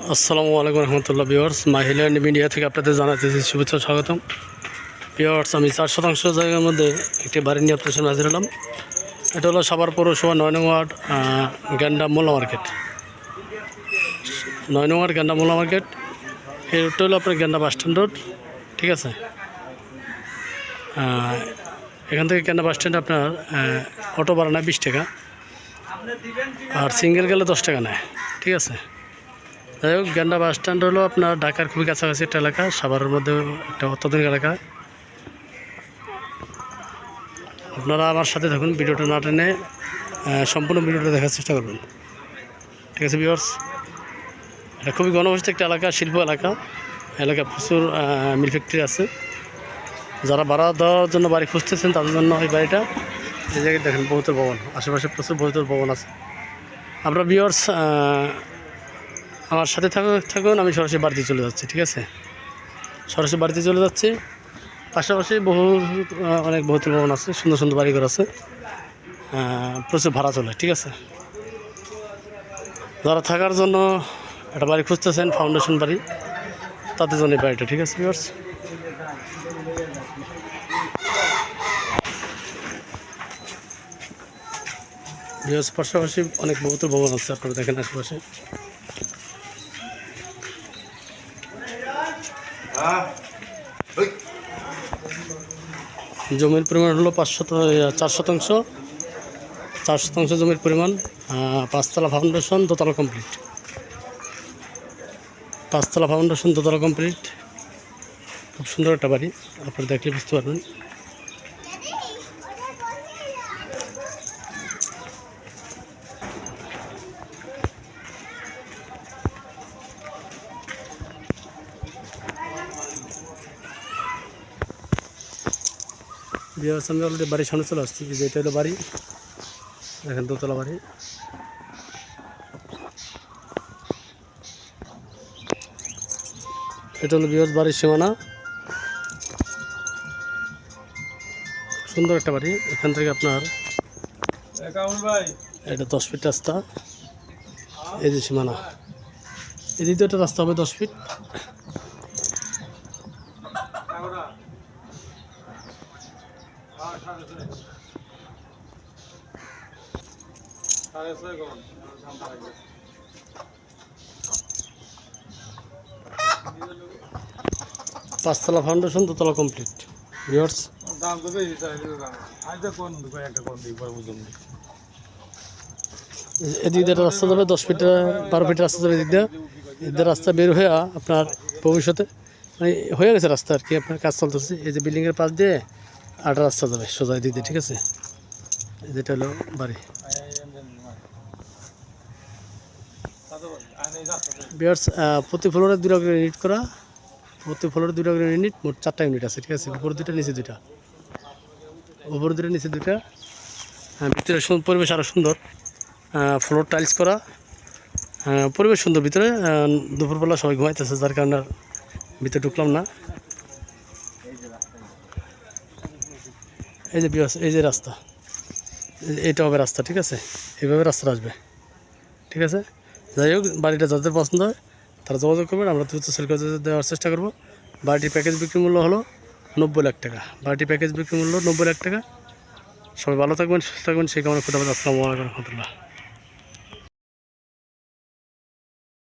আসসালামু আলাইকুম রহমতুল্লাহ viewers, মাহিল্যান্ড media থেকে আপনাদের জানাতেছি শুভেচ্ছা স্বাগতম। ভিউয়ার্স, আমি 4 শতাংশ জায়গার মধ্যে একটি বাড়ি নিয়ে আপনার সামনে হাজির হলাম। এটা হলো সাভার পৌরসভা 9 নং ওয়ার্ড গ্যান্ডা মোল্লা মার্কেট। 9 নং ওয়ার্ড গ্যান্ডা মোল্লা মার্কেট। এই রোডটা হলো আপনার গ্যান্ডা বাস স্ট্যান্ড রোড, ঠিক আছে। এখান থেকে গ্যান্ডা বাস স্ট্যান্ডে আপনার অটো ভাড়া নেয় 20 টাকা, আর সিঙ্গেল গেলে 10 টাকা নেয়, ঠিক আছে। যাই হোক, গ্যান্ডা বাস স্ট্যান্ড হলো আপনার ঢাকার খুবই কাছাকাছি একটা এলাকা, সাভারের মধ্যে একটা অত্যাধুনিক এলাকা। আপনারা আমার সাথে থাকুন, ভিডিওটা না টেনে সম্পূর্ণ ভিডিওটা দেখার চেষ্টা করবেন, ঠিক আছে ভিউয়ার্স। এটা খুবই ঘনবসতিত একটা এলাকা, শিল্প এলাকা প্রচুর মিল ফ্যাক্টরি আছে। যারা ভাড়া দেওয়ার জন্য বাড়ি খুঁজতেছেন তাদের জন্য এই বাড়িটা। এই জায়গায় দেখেন বহুতল ভবন, আশেপাশে প্রচুর বহুতল ভবন আছে। আমরা ভিউয়ার্স আমার সাথে থাকুন, আমি সরাসরি বাড়িতে চলে যাচ্ছি, ঠিক আছে। সরাসরি বাড়িতে চলে যাচ্ছি। পাশাপাশি অনেক বহুতল ভবন আছে, সুন্দর সুন্দর বাড়িঘর আছে, প্রচুর ভাড়া চলে, ঠিক আছে। যারা থাকার জন্য একটা বাড়ি খুঁজতেছেন, ফাউন্ডেশন বাড়ি, তাদের জন্য এই বাড়িটা, ঠিক আছে ভিউয়ার্স। পাশাপাশি অনেক বহুতল ভবন আছে, আপনারা দেখেন আশেপাশে। জমির পরিমাণ হলো 4 শতাংশ। 4 শতাংশ জমির পরিমাণ, 5তলা ফাউন্ডেশন, দোতলা কমপ্লিট। 5তলা ফাউন্ডেশন, দোতলা কমপ্লিট। খুব সুন্দর একটা বাড়ি, আপনারা দেখলে বুঝতে পারবেন। আমি অলরেডি বাড়ির সামনে চলে আসছি। যে এটা হলো বাড়ি, দেখেন দোতলা বাড়ি। এটা হলো ভিউয়ার্স বাড়ির সীমানা। সুন্দর একটা বাড়ি। এখান থেকে আপনার এটা 10 ফিট রাস্তা। এই যে সীমানা, এই দ্বিতীয়টা রাস্তা হবে 10 ফিট। পাঁচতলা ফাউন্ডেশন, দোতলা কমপ্লিট। ভিউয়ার্স, এদিক দিয়ে রাস্তা যাবে 10 ফিট, 12 ফিট রাস্তা যাবে এদিক দিয়ে। রাস্তা বের হয়ে আপনার ভবিষ্যতে মানে হয়ে গেছে রাস্তা আর কি, আপনার কাজ চলতেছে। এই যে বিল্ডিংয়ের পাশ দিয়ে আটা রাস্তা যাবে সোজা এদিক দিয়ে, ঠিক আছে। যেটা হলো বাড়ি। ভিউয়ার্স, প্রতি ফ্লোরে 2টা করে ইউনিট করা। প্রতি ফ্লোরে 2টা করে ইউনিট, মোট 4টা ইউনিট আছে, ঠিক আছে। উপর 2টা, নিচে 2টা। উপর 2টা, নিচে 2টা। ভিতরে পরিবেশ আরও সুন্দর, ফ্লোর টাইলস করা, পরিবেশ সুন্দর। ভিতরে দুপুরবেলা সবাই ঘুমাইতেছে, যার কারণে ভিতরে ঢুকলাম না। এই যে ভিউয়ার্স, এই যে রাস্তা, এইটা হবে রাস্তা, ঠিক আছে। এইভাবে রাস্তাটা আসবে, ঠিক আছে। যাই হোক, বাড়িটা যাদের পছন্দ হয় তারা যোগাযোগ করবেন, আমরা দ্রুত সেল করে দেওয়ার চেষ্টা করব। বাড়িটির প্যাকেজ বিক্রি মূল্য হলো 90 লাখ টাকা। বাড়িটির প্যাকেজ বিক্রি মূল্য 90 লাখ টাকা। সবাই ভালো থাকবেন, সুস্থ থাকবেন, সেই কামনা করতে হবে। আসসালামু আলাইকুম রহমতুল্লাহ।